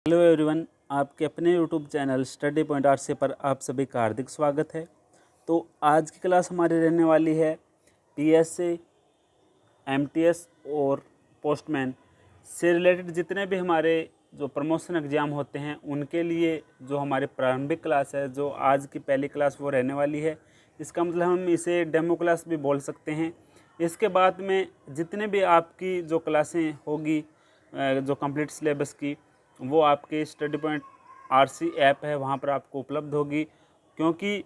Hello everyone, आपके अपने YouTube channel study point RC पर आप सभी का हार्दिक स्वागत है। तो आज की क्लास हमारी रहने वाली है पीएससी, एमटीएस और पोस्टमैन से रिलेटेड जितने भी हमारे जो प्रमोशन एग्ज़ाम होते हैं उनके लिए जो हमारी प्रारंभिक क्लास है, जो आज की पहली क्लास वो रहने वाली है। इसका मतलब हम इसे डेमो क्लास भी बोल सकते हैं। इसके बाद में जितने भी आपकी जो क्लासें होगी जो कंप्लीट सिलेबस की, वो आपके स्टडी पॉइंट आरसी ऐप है वहाँ पर आपको उपलब्ध होगी। क्योंकि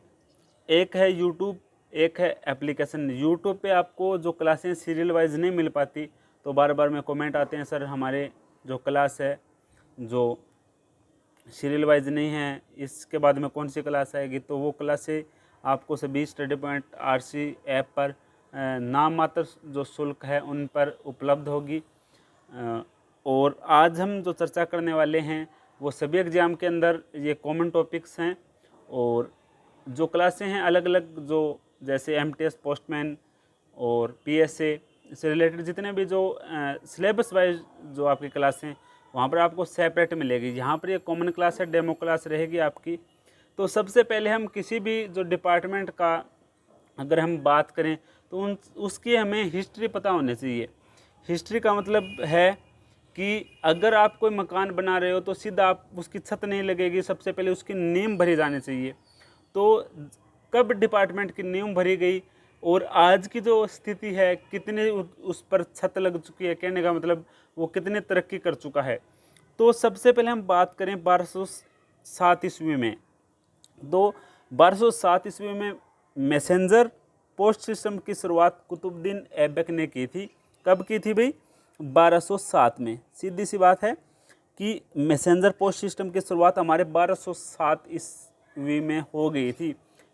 एक है यूट्यूब, एक है एप्लीकेशन। यूट्यूब पे आपको जो क्लासें सीरियल वाइज नहीं मिल पाती, तो बार बार में कमेंट आते हैं, सर हमारे जो क्लास है जो सीरियल वाइज नहीं है, इसके बाद में कौन सी क्लास आएगी। तो वो क्लासें आपको सभी स्टडी पॉइंट आरसी ऐप पर नाम मात्र जो शुल्क है उन पर उपलब्ध होगी। और आज हम जो चर्चा करने वाले हैं वो सभी एग्ज़ाम के अंदर ये कॉमन टॉपिक्स हैं। और जो क्लासें हैं अलग अलग, जो जैसे एमटीएस, पोस्टमैन और पीएसए से रिलेटेड जितने भी जो सिलेबस वाइज जो आपकी क्लासें हैं वहाँ पर आपको सेपरेट मिलेगी। यहाँ पर ये कॉमन क्लास है, डेमो क्लास रहेगी आपकी। तो सबसे पहले हम किसी भी जो डिपार्टमेंट का अगर हम बात करें तो उसकी हमें हिस्ट्री पता होनी चाहिए। हिस्ट्री का मतलब है कि अगर आप कोई मकान बना रहे हो तो सीधा आप उसकी छत नहीं लगेगी, सबसे पहले उसकी नींव भरी जानी चाहिए। तो कब डिपार्टमेंट की नींव भरी गई और आज की जो स्थिति है कितने उस पर छत लग चुकी है, कहने का मतलब वो कितने तरक्की कर चुका है। तो सबसे पहले हम बात करें 1207 ईस्वी में। तो 1207 ईस्वी में मैसेंजर पोस्ट सिस्टम की शुरुआत कुतुबुद्दीन ऐबक ने की थी। कब की थी भाई? 1207 में। सीधी सी बात है कि मैसेंजर पोस्ट सिस्टम की शुरुआत हमारे 1207 ईस्वी में हो गई थी।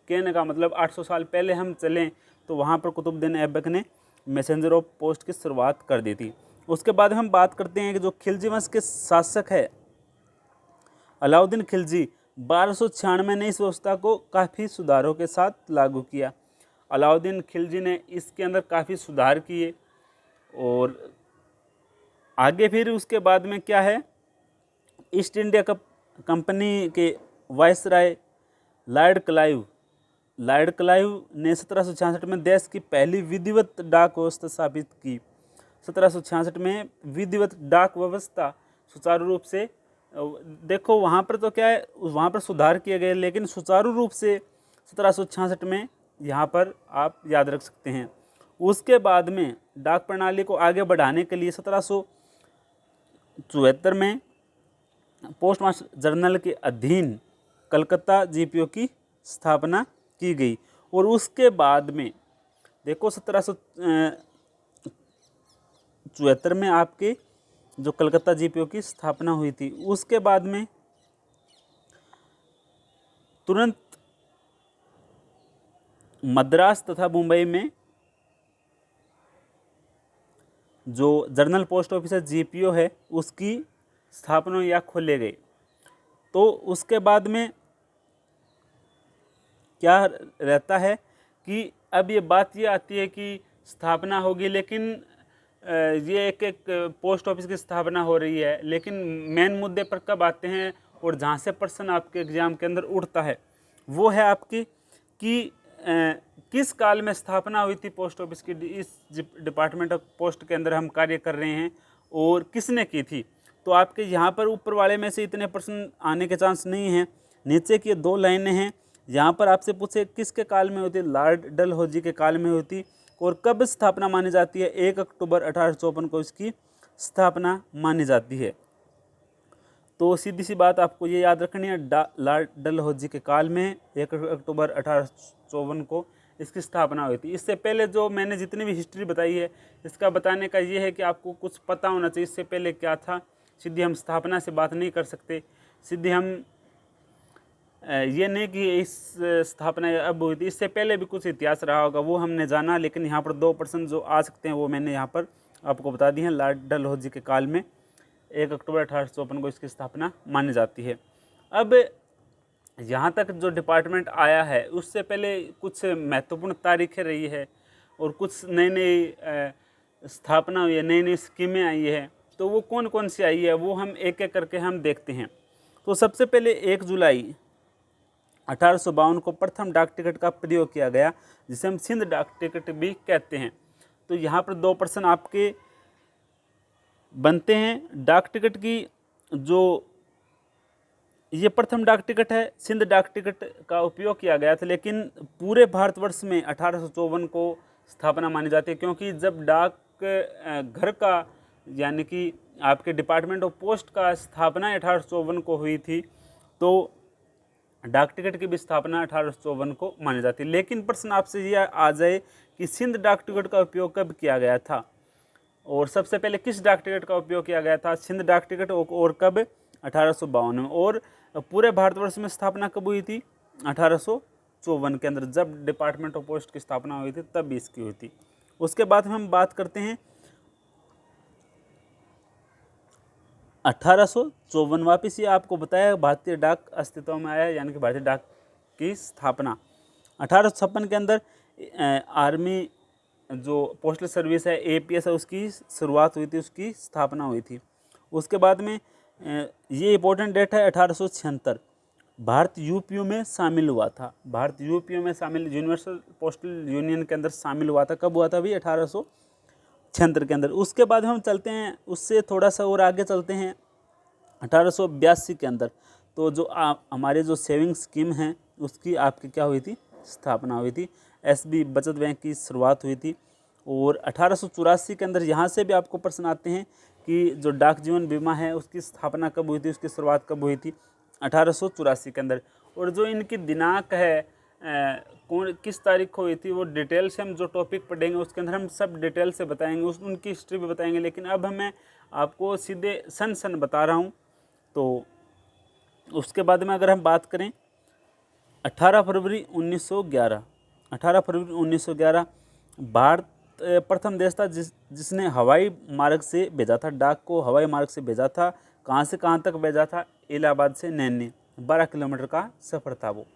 कहने का मतलब 800 साल पहले हम चलें तो वहाँ पर कुतुबुद्दीन ऐबक ने मैसेंजर ऑफ पोस्ट की शुरुआत कर दी थी। उसके बाद हम बात करते हैं कि जो खिलजी वंश के शासक है अलाउद्दीन खिलजी, 1296 ने इस व्यवस्था को काफ़ी सुधारों के साथ लागू किया। अलाउद्दीन खिलजी ने इसके अंदर काफ़ी सुधार किए। और आगे फिर उसके बाद में क्या है, ईस्ट इंडिया कंपनी के वायसराय लॉर्ड क्लाइव ने 1766 में देश की पहली विधिवत डाक व्यवस्था स्थापित की। 1766 में विधिवत डाक व्यवस्था सुचारू रूप से, देखो वहाँ पर तो क्या है, वहाँ पर सुधार किए गए, लेकिन सुचारू रूप से 1766 में यहाँ पर आप याद रख सकते हैं। उसके बाद में डाक प्रणाली को आगे बढ़ाने के लिए 1774 में पोस्ट मास्टर जनरल के अधीन कलकत्ता जीपीओ की स्थापना की गई। और उसके बाद में देखो 1774 में आपके जो कलकत्ता जीपीओ की स्थापना हुई थी, उसके बाद में तुरंत मद्रास तथा मुंबई में जो जर्नल पोस्ट ऑफिस है जीपीओ है उसकी स्थापना या खोले गए। तो उसके बाद में क्या रहता है कि अब ये बात ये आती है कि स्थापना होगी, लेकिन ये एक एक पोस्ट ऑफिस की स्थापना हो रही है, लेकिन मेन मुद्दे पर कब आते हैं और जहाँ से प्रश्न आपके एग्जाम के अंदर उठता है वो है आपकी कि किस काल में स्थापना हुई थी पोस्ट ऑफिस की, इस डिपार्टमेंट ऑफ पोस्ट के अंदर हम कार्य कर रहे हैं और किसने की थी। तो आपके यहाँ पर ऊपर वाले में से इतने प्रश्न आने के चांस नहीं हैं। नीचे की 2 लाइनें हैं, यहाँ पर आपसे पूछे किसके काल में होती, लॉर्ड डलहौजी के काल में होती और कब स्थापना मानी जाती है, 1 अक्टूबर 1854 को इसकी स्थापना मानी जाती है। तो सीधी सी बात आपको ये याद रखनी है, लॉर्ड डलहौजी के काल में 1 अक्टूबर 1854 को इसकी स्थापना हुई थी। इससे पहले जो मैंने जितनी भी हिस्ट्री बताई है इसका बताने का ये है कि आपको कुछ पता होना चाहिए इससे पहले क्या था। सीधी हम स्थापना से बात नहीं कर सकते, सीधी हम ये नहीं कि इस स्थापना अब हुई थी, इससे पहले भी कुछ इतिहास रहा होगा वो हमने जाना। लेकिन यहाँ पर 2 प्रश्न जो आ सकते हैं वो मैंने यहाँ पर आपको बता दी हैं। लॉर्ड डलहौजी के काल में 1 अक्टूबर 1854 को इसकी स्थापना मानी जाती है। अब यहाँ तक जो डिपार्टमेंट आया है उससे पहले कुछ महत्वपूर्ण तारीखें रही है और कुछ नई नई स्थापना हुई है, नई नई स्कीमें आई है। तो वो कौन कौन सी आई है वो हम एक एक करके हम देखते हैं। तो सबसे पहले 1 जुलाई 1852 को प्रथम डाक टिकट का प्रयोग किया गया, जिसे हम सिंध डाक टिकट भी कहते हैं। तो यहाँ पर 2 प्रश्न आपके बनते हैं। डाक टिकट की जो ये प्रथम डाक टिकट है, सिंध डाक टिकट का उपयोग किया गया था, लेकिन पूरे भारतवर्ष में 1854 को स्थापना मानी जाती है, क्योंकि जब डाक घर का यानी कि आपके डिपार्टमेंट ऑफ पोस्ट का स्थापना 1854 को हुई थी, तो डाक टिकट की भी स्थापना 1854 को मानी जाती है। लेकिन प्रश्न आपसे ये आ जाए कि सिंध डाक टिकट का उपयोग कब किया गया था, और सबसे पहले किस डाक टिकट का उपयोग किया गया था, सिंध डाक टिकट, और कब, 1852 में। और पूरे भारतवर्ष में स्थापना कब हुई थी, 1854 के अंदर, जब डिपार्टमेंट ऑफ पोस्ट की स्थापना हुई थी तब इसकी हुई थी। उसके बाद हम बात करते हैं 1854। वापिस ये आपको बताया भारतीय डाक अस्तित्व में आया, यानी कि भारतीय डाक की स्थापना 1856 के अंदर आर्मी जो पोस्टल सर्विस है, APS है, उसकी शुरुआत हुई थी, उसकी स्थापना हुई थी। उसके बाद में ये इम्पोर्टेंट डेट है 1876, भारत UPO में शामिल हुआ था। भारत UPO में शामिल, यूनिवर्सल पोस्टल यूनियन के अंदर शामिल हुआ था। कब हुआ था भी, 1876 के अंदर। उसके बाद हम चलते हैं, उससे थोड़ा सा और आगे चलते हैं 1882 के अंदर। तो जो हमारे जो सेविंग स्कीम हैं उसकी आपकी क्या हुई थी, स्थापना हुई थी। SB बचत बैंक की शुरुआत हुई थी। और 1884 के अंदर यहाँ से भी आपको प्रश्न आते हैं कि जो डाक जीवन बीमा है उसकी स्थापना कब हुई थी, उसकी शुरुआत कब हुई थी, 1884 के अंदर। और जो इनकी दिनांक है कौन किस तारीख को हुई थी, वो डिटेल से हम जो टॉपिक पढ़ेंगे उसके अंदर हम सब डिटेल से बताएंगे, उनकी हिस्ट्री भी बताएंगे। लेकिन अब मैं आपको सीधे सन बता रहा हूँ। तो उसके बाद में अगर हम बात करें 18 फरवरी 1911, 18 फरवरी 1911 भारत प्रथम देश था जिसने हवाई मार्ग से भेजा था, डाक को हवाई मार्ग से भेजा था। कहाँ से कहाँ तक भेजा था, इलाहाबाद से नैनी, 12 किलोमीटर का सफ़र था वो।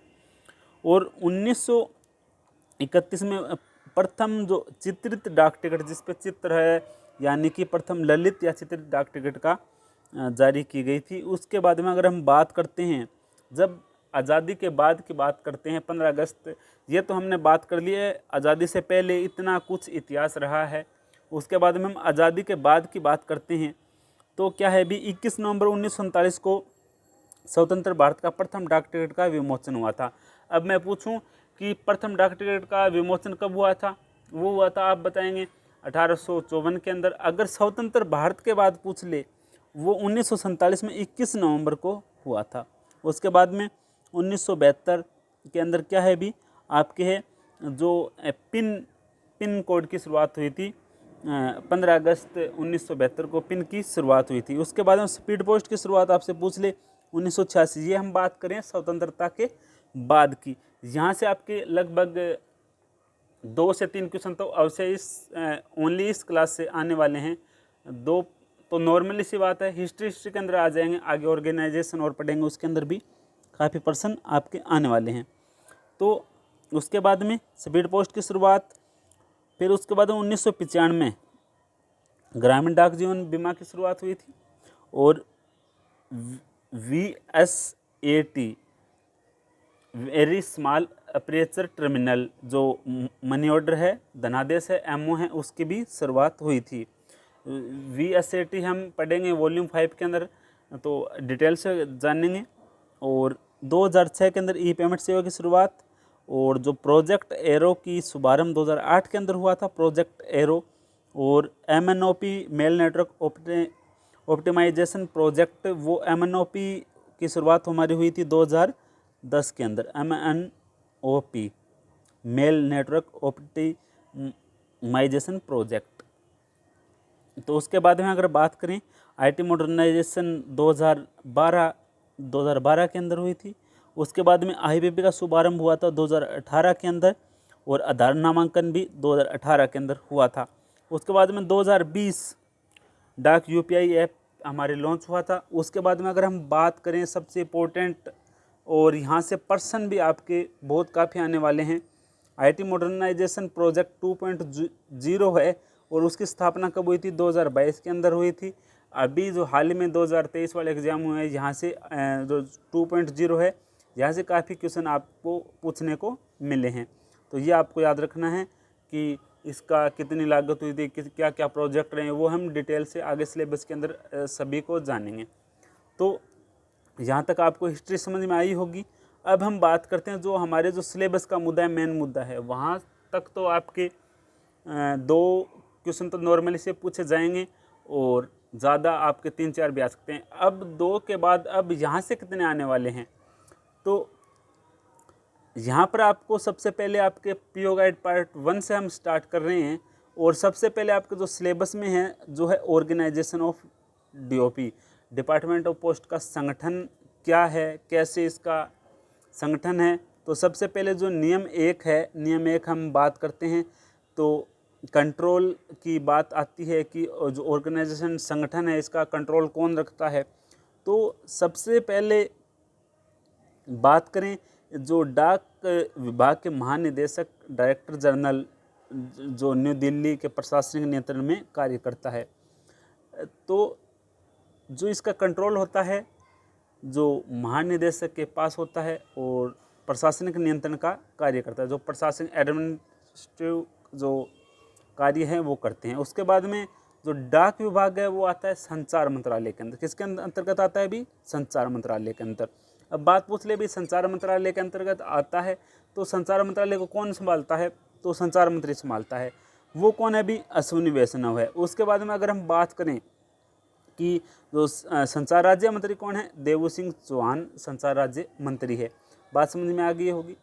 और 1931 में प्रथम जो चित्रित डाक टिकट, जिस पे चित्र है, यानी कि प्रथम ललित या चित्रित डाक टिकट का जारी की गई थी। उसके बाद में अगर हम बात करते हैं, जब आज़ादी के बाद की बात करते हैं, 15 अगस्त, ये तो हमने बात कर ली है। आज़ादी से पहले इतना कुछ इतिहास रहा है। उसके बाद में हम आज़ादी के बाद की बात करते हैं, तो क्या है भी 21 नवंबर 1947 को स्वतंत्र भारत का प्रथम डाक टिकट का विमोचन हुआ था। अब मैं पूछूं कि प्रथम डाक टिकट का विमोचन कब हुआ था, वो हुआ था, आप बताएंगे 1854 के अंदर। अगर स्वतंत्र भारत के बाद पूछ ले, वो 1947 में 21 नवंबर को हुआ था। उसके बाद में 1972 के अंदर क्या है भी आपके है जो पिन कोड की शुरुआत हुई थी, 15 अगस्त 1972 को पिन की शुरुआत हुई थी। उसके बाद में स्पीड पोस्ट की शुरुआत आपसे पूछ ले 1986। ये हम बात करें स्वतंत्रता के बाद की। यहाँ से आपके लगभग 2 से 3 क्वेश्चन तो अवश्य इस ओनली इस क्लास से आने वाले हैं। 2 तो नॉर्मली सी बात है, हिस्ट्री के अंदर आ जाएंगे, आगे ऑर्गेनाइजेशन और पढ़ेंगे, उसके अंदर भी काफ़ी प्रश्न आपके आने वाले हैं। तो उसके बाद में स्पीड पोस्ट की शुरुआत, फिर उसके बाद में 1995 ग्रामीण डाक जीवन बीमा की शुरुआत हुई थी। और VSAT very small aperture terminal जो मनी ऑर्डर है, धनादेश है, MO है, उसकी भी शुरुआत हुई थी। VSAT हम पढ़ेंगे वॉल्यूम 5 के अंदर, तो डिटेल से जानेंगे। और 2006 के अंदर ई-पेमेंट सेवा की शुरुआत, और जो प्रोजेक्ट एरो की शुभारंभ 2008 के अंदर हुआ था, प्रोजेक्ट एरो। और MNOP mail network optimization project, वो MNOP की शुरुआत हमारी हुई थी 2010 के अंदर, MNOP mail network optimization project. तो उसके बाद में अगर बात करें IT मॉडर्नाइजेशन 2012 के अंदर हुई थी। उसके बाद में IBP का शुभारंभ हुआ था 2018 के अंदर, और आधार नामांकन भी 2018 के अंदर हुआ था। उसके बाद में 2020 डाक UPI ऐप हमारे लॉन्च हुआ था। उसके बाद में अगर हम बात करें सबसे इम्पोर्टेंट, और यहाँ से पर्सन भी आपके बहुत काफ़ी आने वाले हैं, IT मॉडर्नाइजेशन प्रोजेक्ट 2.0 है, और उसकी स्थापना कब हुई थी, 2022 के अंदर हुई थी। अभी जो हाल ही में 2023 वाले एग्ज़ाम हुए हैं, यहाँ से जो 2.0 है, यहाँ से काफ़ी क्वेश्चन आपको पूछने को मिले हैं। तो ये आपको याद रखना है कि इसका कितनी लागत हुई थी, क्या क्या प्रोजेक्ट रहे हैं, वो हम डिटेल से आगे सिलेबस के अंदर सभी को जानेंगे। तो यहाँ तक आपको हिस्ट्री समझ में आई होगी। अब हम बात करते हैं जो हमारे जो सिलेबस का मुद्दा है, मेन मुद्दा है, वहाँ तक तो आपके 2 क्वेश्चन तो नॉर्मली से पूछे जाएंगे और ज़्यादा आपके 3-4 भी आ सकते हैं। अब 2 के बाद अब यहाँ से कितने आने वाले हैं, तो यहाँ पर आपको सबसे पहले आपके पीओ गाइड पार्ट 1 से हम स्टार्ट कर रहे हैं। और सबसे पहले आपके जो सिलेबस में है जो है organization of DOP, department of post का संगठन क्या है, कैसे इसका संगठन है। तो सबसे पहले जो नियम 1 है, नियम 1 हम बात करते हैं तो कंट्रोल की बात आती है कि जो ऑर्गेनाइजेशन संगठन है इसका कंट्रोल कौन रखता है। तो सबसे पहले बात करें जो डाक विभाग के महानिदेशक डायरेक्टर जनरल जो न्यू दिल्ली के प्रशासनिक नियंत्रण में कार्य करता है, तो जो इसका कंट्रोल होता है जो महानिदेशक के पास होता है और प्रशासनिक नियंत्रण का कार्य करता है, जो प्रशासनिक एडमिनिस्ट्रेटिव जो कार्य है वो करते हैं। उसके बाद में जो डाक विभाग है वो आता है संचार मंत्रालय के अंदर। किसके अंतर्गत आता है भी? संचार मंत्रालय के अंदर। अब बात पूछ ले भी संचार मंत्रालय के अंतर्गत आता है तो संचार मंत्रालय को कौन संभालता है? तो संचार मंत्री संभालता है। वो कौन है भी? अश्विनी वैष्णव है। उसके बाद में अगर हम बात करें कि जो संचार राज्य मंत्री कौन है? देवू सिंह चौहान संचार राज्य मंत्री है। बात समझ में आ गई होगी।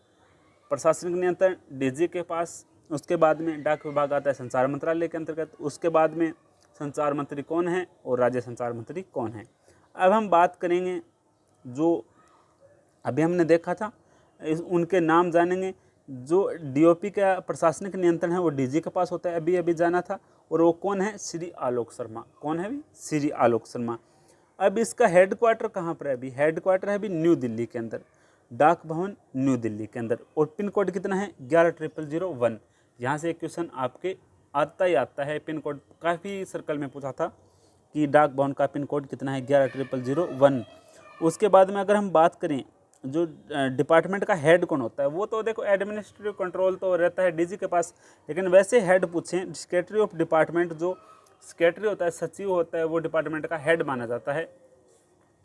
प्रशासनिक नियंत्रण डीजी के पास। उसके बाद में डाक विभाग आता है संचार मंत्रालय के अंतर्गत। उसके बाद में संचार मंत्री कौन है और राज्य संचार मंत्री कौन है। अब हम बात करेंगे जो अभी हमने देखा था उनके नाम जानेंगे। जो डीओपी का प्रशासनिक नियंत्रण है वो डीजी के पास होता है, अभी अभी जाना था। और वो कौन है? श्री आलोक शर्मा। कौन है अभी? श्री आलोक शर्मा। अब इसका हेड क्वार्टर कहाँ पर है अभी? हेड क्वार्टर है अभी न्यू दिल्ली के अंदर, डाक भवन न्यू दिल्ली के अंदर। और पिन कोड कितना है? 11,001। यहाँ से एक क्वेश्चन आपके आता ही आता है। पिन कोड काफ़ी सर्कल में पूछा था कि डाक भवन का पिन कोड कितना है? 11,001। उसके बाद में अगर हम बात करें जो डिपार्टमेंट का हेड कौन होता है, वो तो देखो एडमिनिस्ट्रेटिव कंट्रोल तो रहता है डीजी के पास, लेकिन वैसे हेड पूछें सेक्रेटरी ऑफ डिपार्टमेंट, जो सेक्रेटरी होता है, सचिव होता है, वो डिपार्टमेंट का हेड माना जाता है,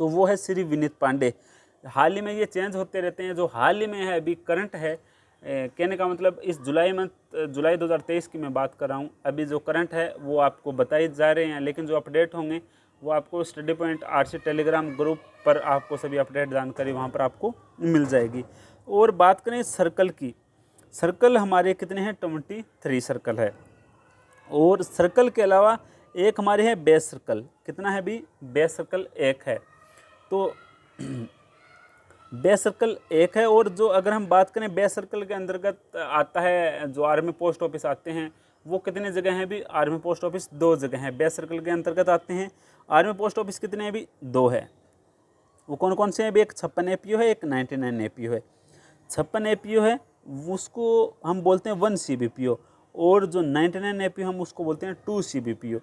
तो वो है श्री विनीत पांडे। हाल ही में ये चेंज होते रहते हैं। जो हाल ही में है अभी करंट है, कहने का मतलब इस जुलाई 2023 की मैं बात कर रहा हूँ। अभी जो करंट है वो आपको बताए जा रहे हैं, लेकिन जो अपडेट होंगे वो आपको study point RC Telegram group पर आपको सभी अपडेट जानकारी वहाँ पर आपको मिल जाएगी। और बात करें सर्कल की, सर्कल हमारे कितने हैं? 23 सर्कल है। और सर्कल के अलावा एक हमारे है बेस सर्कल। कितना है भी? बेस सर्कल 1 है। तो बेस सर्कल 1 है। और जो अगर हम बात करें बेस सर्कल के अंतर्गत आता है जो आर्मी पोस्ट ऑफिस आते हैं, वो कितने जगह हैं भी? आर्मी पोस्ट ऑफिस 2 जगह हैं बेस सर्कल के अंतर्गत आते हैं। आर्मी पोस्ट ऑफिस कितने हैं भी? 2 है। वो कौन कौन से हैं भी? एक 56 एपीओ है, एक 99 एपीओ है। 56 एपीओ है उसको हम बोलते हैं 1 सीबीपीओ, और जो 99 एपीओ हम उसको बोलते हैं 2 सीबीपीओ।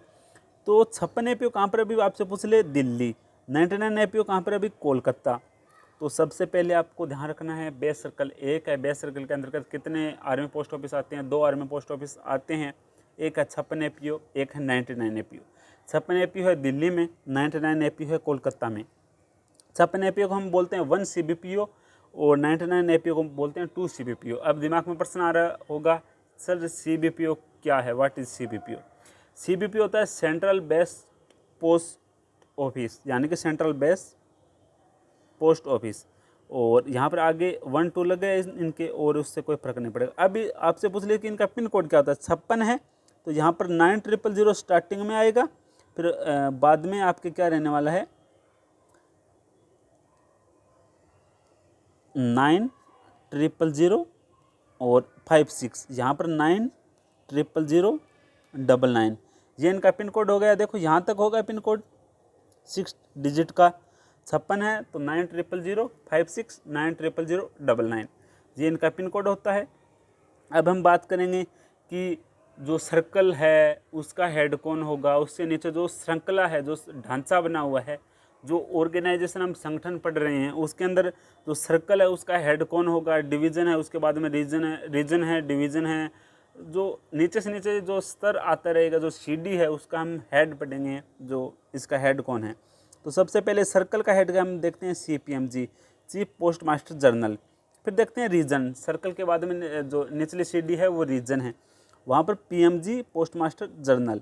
तो 56 एपीओ कहाँ पर अभी आपसे पूछ ले? दिल्ली। 99 एपीओ कहाँ पर अभी? कोलकाता। तो सबसे पहले आपको ध्यान रखना है बेस सर्कल 1 है। बेस सर्कल के अंतर्गत कितने आर्मी पोस्ट ऑफिस आते हैं? 2 आर्मी पोस्ट ऑफिस आते हैं। एक है 56 एपीओ, एक है 99 एपीओ। 56 एपीओ है दिल्ली में, 99 एपीओ है कोलकाता में। 56 एपीओ को हम बोलते हैं 1 सीबीपीओ और 99 एपीओ को बोलते हैं 2 सीबीपीओ। अब दिमाग में प्रश्न आ रहा होगा, सर सीबीपीओ क्या है? What is CBPO? सीबीपीओ होता है सेंट्रल बेस पोस्ट ऑफिस, यानी कि सेंट्रल बेस पोस्ट ऑफिस। और यहाँ पर आगे 1-2 लगे इनके, और उससे कोई फर्क नहीं पड़ेगा। अभी आपसे पूछ लिया कि इनका पिन कोड क्या होता है? 56 है, तो यहाँ पर 9000 स्टार्टिंग में आएगा, फिर बाद में आपके क्या रहने वाला है? 9000 और 56। यहाँ पर 900099, ये इनका पिन कोड हो गया। देखो यहाँ तक होगा पिन कोड 6 डिजिट का। 56 है तो 9000 56 900099, ये इनका पिन कोड होता है। अब हम बात करेंगे कि जो सर्कल है उसका हेड कौन होगा, उससे नीचे जो श्रृंखला है, जो ढांचा बना हुआ है, जो ऑर्गेनाइजेशन हम संगठन पढ़ रहे हैं उसके अंदर जो सर्कल है उसका हेड कौन होगा, डिवीज़न है, उसके बाद में रीजन है, डिवीज़न है, जो नीचे से नीचे जो स्तर आता रहेगा, जो सीडी है उसका हम हेड पढ़ेंगे, जो इसका हेड कौन है। तो सबसे पहले सर्कल का हेड का हम देखते हैं CPMG, chief post master general. फिर देखते हैं रीजन, सर्कल के बाद में जो निचली सीडी है वो रीजन है, वहाँ पर PMG पोस्ट मास्टर जनरल।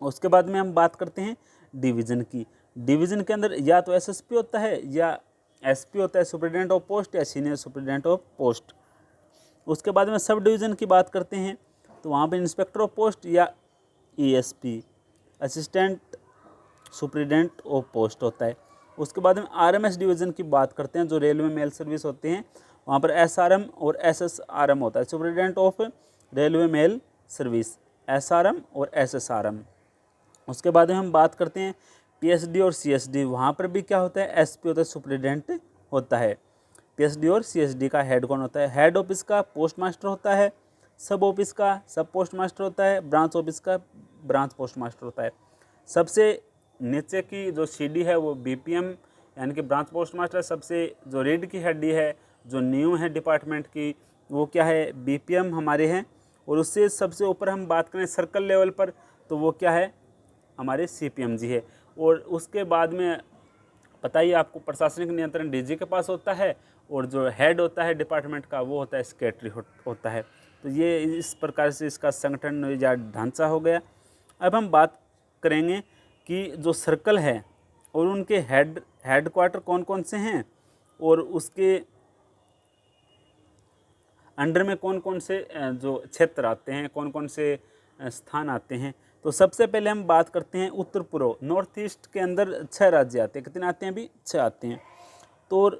उसके बाद में हम बात करते हैं डिवीज़न की। डिवीज़न के अंदर या तो SSP होता है या SP होता है, सुपरिटेंडेंट ऑफ पोस्ट या सीनियर सुपरिटेंडेंट ऑफ पोस्ट। उसके बाद में सब डिवीज़न की बात करते हैं तो वहाँ पर इंस्पेक्टर ऑफ पोस्ट या ESP, assistant superintendent of post होता है। उसके बाद में RMS डिवीज़न की बात करते हैं, जो रेलवे मेल सर्विस होते हैं, वहाँ पर SRM और SSRM होता है, superintendent of railway mail service, SRM और SSRM। उसके बाद में हम बात करते हैं PSD और CSD, वहाँ पर भी क्या होता है, SP होता है, सुपरिटेंडेंट होता है। PSD और CSD का हेड कौन होता है, हेड ऑफिस का पोस्ट मास्टर होता है, सब ऑफिस का सब पोस्ट मास्टर होता है, ब्रांच ऑफिस का ब्रांच पोस्ट मास्टर होता है। सबसे नीचे की जो CD है वो BPM यानी कि ब्रांच पोस्ट मास्टर। सबसे जो रीड की हेड है, जो न्यू है डिपार्टमेंट की, वो क्या है, BPM हमारे हैं। और उससे सबसे ऊपर हम बात करें सर्कल लेवल पर तो वो क्या है, हमारे CPMG है। और उसके बाद में पता ही आपको प्रशासनिक नियंत्रण DG के पास होता है, और जो हेड होता है डिपार्टमेंट का वो होता है सेक्रेटरी होता है। तो ये इस प्रकार से इसका संगठन या ढांचा हो गया। अब हम बात करेंगे कि जो सर्कल है और उनके हेड क्वार्टर कौन कौन से हैं और उसके अंडर में कौन कौन से जो क्षेत्र आते हैं, कौन कौन से स्थान आते हैं। तो सबसे पहले हम बात करते हैं उत्तर पूर्व, नॉर्थ ईस्ट के अंदर 6 राज्य आते हैं। कितने आते हैं अभी, 6 आते हैं। तो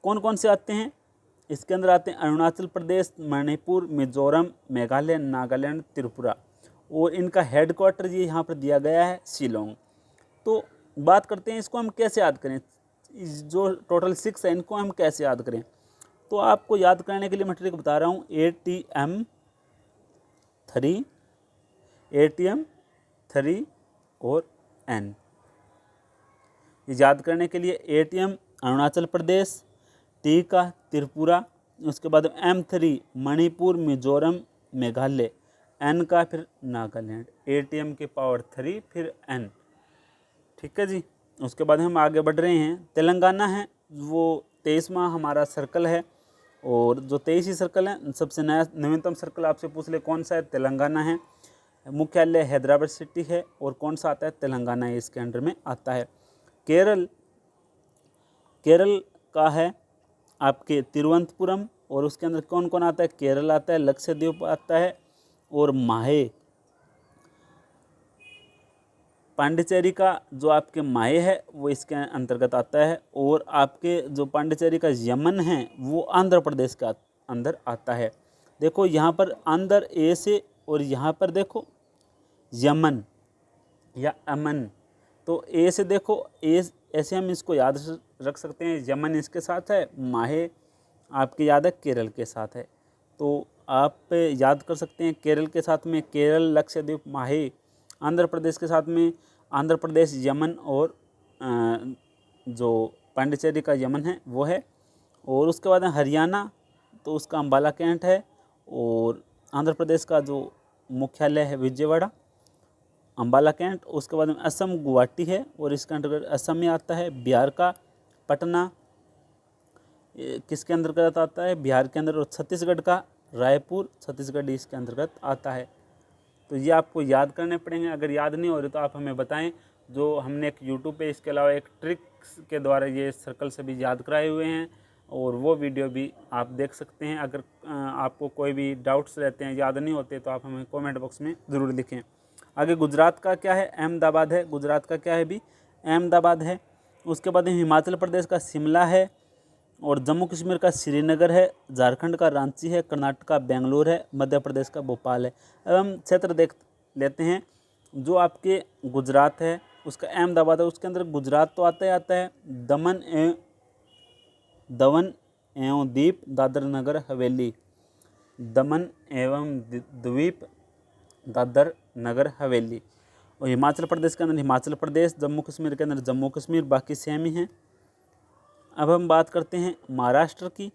कौन कौन से आते हैं, इसके अंदर आते हैं अरुणाचल प्रदेश, मणिपुर, मिजोरम, मेघालय, नागालैंड, त्रिपुरा। और इनका हेड क्वार्टर ये यहाँ पर दिया गया है शिलोंग। तो बात करते हैं इसको हम कैसे याद करें, जो टोटल 6 है इनको हम कैसे याद करें। तो आपको याद करने के लिए मैं ट्रिक बता रहा हूँ, ATM 3 और N। ये याद करने के लिए ATM अरुणाचल प्रदेश, T का त्रिपुरा, उसके बाद M3 मणिपुर, मिजोरम, मेघालय, N का फिर नागालैंड, ATM के पावर 3 फिर N। ठीक है जी। उसके बाद हम आगे बढ़ रहे हैं, तेलंगाना है, वो 23वां हमारा सर्कल है। और जो 23 ही सर्कल है, सबसे नवीनतम सर्कल आपसे पूछ ले कौन सा है, तेलंगाना है। मुख्यालय हैदराबाद सिटी है और कौन सा आता है, तेलंगाना इसके अंडर में आता है। केरल का है आपके तिरुवनंतपुरम, और उसके अंदर कौन कौन आता है, केरल आता है, लक्षद्वीप आता है और माहे। पांडिचेरी का जो आपके माहे है वो इसके अंतर्गत आता है। और आपके जो पांडिचेरी का यमन है वो आंध्र प्रदेश का अंदर आता है। देखो यहाँ पर आंध्र ए से, और यहाँ पर देखो यमन या अमन, तो ए से देखो, ए ऐसे हम इसको याद रख सकते हैं, यमन इसके साथ है, माहे आपके याद है केरल के साथ है। तो आप याद कर सकते हैं केरल के साथ में केरल, लक्षद्वीप, माहे, आंध्र प्रदेश के साथ में आंध्र प्रदेश, यमन, और जो पांडिचेरी का यमन है वो है। और उसके बाद हरियाणा, तो उसका अम्बाला कैंट है। और आंध्र प्रदेश का जो मुख्यालय है विजयवाड़ा, अम्बाला कैंट। उसके बाद में असम गुवाहाटी है और इसके अंतर्गत असम में आता है। बिहार का पटना किसके अंतर्गत आता है, बिहार के अंदर। और छत्तीसगढ़ का रायपुर, छत्तीसगढ़ इसके अंतर्गत आता है। तो ये आपको याद करने पड़ेंगे। अगर याद नहीं हो रही तो आप हमें बताएं, जो हमने एक यूट्यूब पे इसके अलावा एक ट्रिक्स के द्वारा ये सर्कल से भी याद कराए हुए हैं, और वो वीडियो भी आप देख सकते हैं। अगर आपको कोई भी डाउट्स रहते हैं, याद नहीं होते, तो आप हमें कमेंट बॉक्स में ज़रूर लिखें। आगे गुजरात का क्या है, अहमदाबाद है। गुजरात का क्या है भी, अहमदाबाद है। उसके बाद हिमाचल प्रदेश का शिमला है, और जम्मू कश्मीर का श्रीनगर है, झारखंड का रांची है, कर्नाटक का बेंगलुरु है, मध्य प्रदेश का भोपाल है। अब हम क्षेत्र देख लेते हैं। जो आपके गुजरात है उसका अहमदाबाद है, उसके अंदर गुजरात तो आता ही आता है। दमन एवं दीप, दादर नगर हवेली, दमन एवं द्वीप, दादर नगर हवेली। और हिमाचल प्रदेश के अंदर हिमाचल प्रदेश, जम्मू कश्मीर के अंदर जम्मू कश्मीर, बाकी सेम ही हैं। अब हम बात करते हैं महाराष्ट्र की।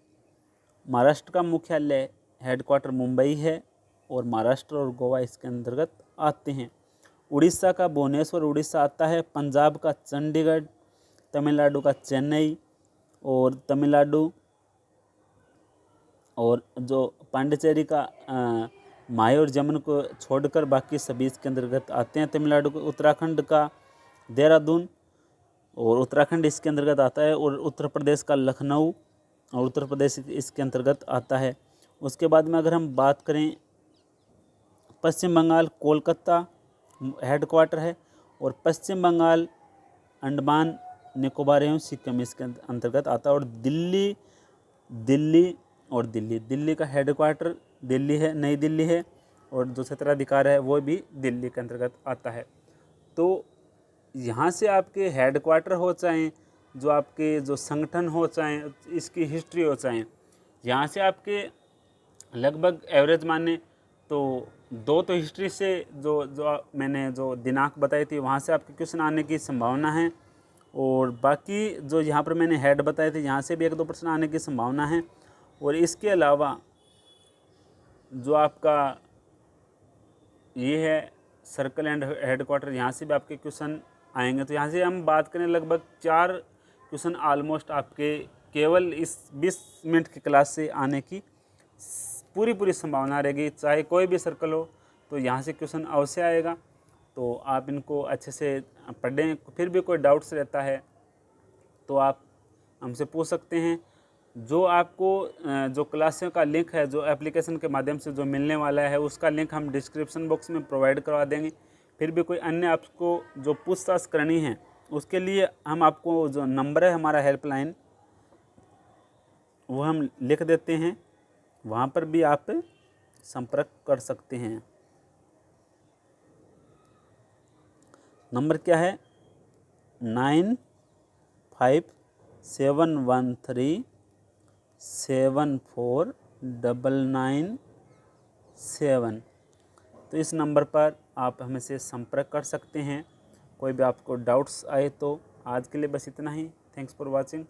महाराष्ट्र का मुख्यालय हेडक्वार्टर मुंबई है और महाराष्ट्र और गोवा इसके अंतर्गत आते हैं। उड़ीसा का भुवनेश्वर उड़ीसा आता है, पंजाब का चंडीगढ़, तमिलनाडु का चेन्नई और तमिलनाडु और जो पांडिचेरी का माहे और जमन को छोड़कर बाकी सभी इसके अंतर्गत आते हैं तमिलनाडु को। उत्तराखंड का देहरादून और उत्तराखंड इसके अंतर्गत आता है और उत्तर प्रदेश का लखनऊ और उत्तर प्रदेश इसके अंतर्गत आता है। उसके बाद में अगर हम बात करें पश्चिम बंगाल, कोलकाता हेडक्वार्टर है और पश्चिम बंगाल अंडमान निकोबार एवं सिक्किम इसके अंतर्गत आता है। और दिल्ली का हेडक्वार्टर दिल्ली है, नई दिल्ली है और जो क्षेत्राधिकार है वो भी दिल्ली के अंतर्गत आता है। तो यहाँ से आपके हेडक्वार्टर हो चाहे जो आपके जो संगठन हो चाहे इसकी हिस्ट्री हो चाहे, यहाँ से आपके लगभग एवरेज माने तो दो तो हिस्ट्री से जो मैंने जो दिनांक बताई थी वहाँ से आपके क्वेश्चन आने की संभावना है। और बाकी जो यहाँ पर मैंने हेड बताए थे यहाँ से भी 1-2 प्रश्न आने की संभावना है। और इसके अलावा जो आपका ये है सर्कल एंड हेडक्वार्टर, यहाँ से भी आपके क्वेश्चन आएंगे। तो यहाँ से हम बात करें लगभग 4 क्वेश्चन ऑलमोस्ट आपके केवल इस 20 मिनट की क्लास से आने की पूरी संभावना रहेगी। चाहे कोई भी सर्कल हो तो यहाँ से क्वेश्चन अवश्य आएगा। तो आप इनको अच्छे से पढ़ें। फिर भी कोई डाउट्स रहता है तो आप हमसे पूछ सकते हैं। जो आपको जो क्लासों का लिंक है जो एप्लीकेशन के माध्यम से जो मिलने वाला है उसका लिंक हम डिस्क्रिप्शन बॉक्स में प्रोवाइड करवा देंगे। फिर भी कोई अन्य आपको जो पूछताछ करनी है उसके लिए हम आपको जो नंबर है हमारा हेल्पलाइन वो हम लिख देते हैं, वहाँ पर भी आप संपर्क कर सकते हैं। नंबर क्या है 9571374997। तो इस नंबर पर आप हमसे संपर्क कर सकते हैं। कोई भी आपको डाउट्स आए तो। आज के लिए बस इतना ही। Thanks for watching.